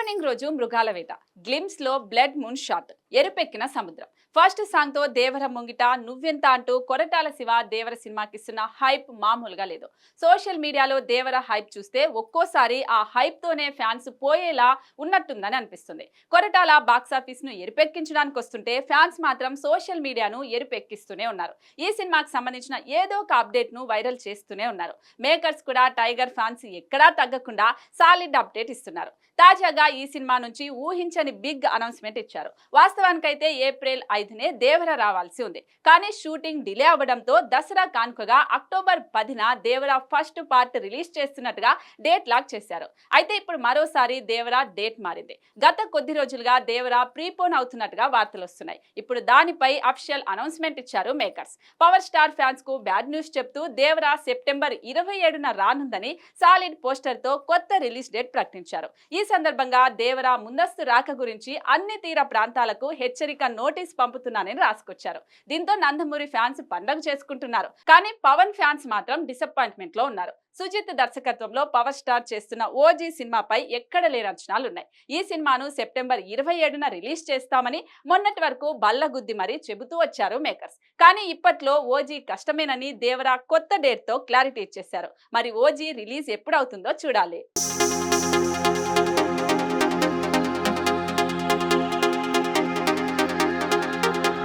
Opening రోజు మృగాల వేట, glimpse లో బ్లడ్ మూన్ షాట్, ఎరుపెక్కిన సముద్రం. ఫస్ట్ సాంగ్ తో దేవర ముంగిట నువ్వెంత అంటూ కొరటాల శివ దేవర సినిమాకిస్తున్న హైప్ మామూలుగా లేదు. సోషల్ మీడియాలో దేవర హైప్ చూస్తే ఒక్కోసారి ఆ హైప్ తోనే ఫ్యాన్స్ పోయేలా ఉన్నట్టుందని అనిపిస్తుంది. కొరటాల బాక్సాఫీస్ ను ఎరుపెక్కించడానికి వస్తుంటే ఫ్యాన్స్ మాత్రం సోషల్ మీడియాను ఎరుపెక్కిస్తూనే ఉన్నారు. ఈ సినిమాకి సంబంధించిన ఏదో ఒక అప్డేట్ ను వైరల్ చేస్తూనే ఉన్నారు. మేకర్స్ కూడా టైగర్ ఫ్యాన్స్ ఎక్కడా తగ్గకుండా సాలిడ్ అప్డేట్ ఇస్తున్నారు. తాజాగా ఈ సినిమా నుంచి ఊహించని బిగ్ అనౌన్స్మెంట్ ఇచ్చారు. వాస్తవానికైతే ఏప్రిల్ 5నే దేవర రావాల్సి ఉంది. కానీ షూటింగ్ డిలే అవ్వడంతో దసరా కానుకగా అక్టోబర్ 10న దేవర ఫస్ట్ పార్ట్ రిలీజ్ చేస్తున్నట్టుగా డేట్ లాక్ చేశారు. అయితే ఇప్పుడు మరోసారి దేవర డేట్ మారింది. గత కొద్ది రోజులుగా దేవర ప్రీపోన్ అవుతున్నట్టుగా వార్తలు వస్తున్నాయి. ఇప్పుడు దానిపై అఫిషియల్ అనౌన్స్మెంట్ ఇచ్చారు మేకర్స్. పవర్ స్టార్ ఫ్యాన్స్ కు బ్యాడ్ న్యూస్ చెప్తూ దేవర సెప్టెంబర్ 27న రానుందని సాలిడ్ పోస్టర్ తో కొత్త రిలీజ్ డేట్ ప్రకటించారు. ఈ సందర్భంగా దేవర ముందస్తు రాక గురించి అన్ని తీర ప్రాంతాలకు హెచ్చరిక నోటీస్ పంపుతున్నానని రాసుకొచ్చారు. దీంతో నందమూరి ఫ్యాన్స్ పండగ చేసుకుంటున్నారు. కానీ పవన్ ఫ్యాన్స్ మాత్రం డిసప్పాయింట్మెంట్ లో ఉన్నారు. సుజిత్ దర్శకత్వంలో పవర్ స్టార్ చేస్తున్న ఓజీ సినిమాపై ఎక్కడ లేని అంచనాలున్నాయి. ఈ సినిమాను సెప్టెంబర్ 27న రిలీజ్ చేస్తామని మొన్నటి వరకు బల్లగుద్ది మరీ చెబుతూ వచ్చారు మేకర్స్. కానీ ఇప్పట్లో ఓజీ కష్టమేనని దేవర కొత్త డేట్ తో క్లారిటీ ఇచ్చేశారు. మరి ఓజీ రిలీజ్ ఎప్పుడవుతుందో చూడాలి.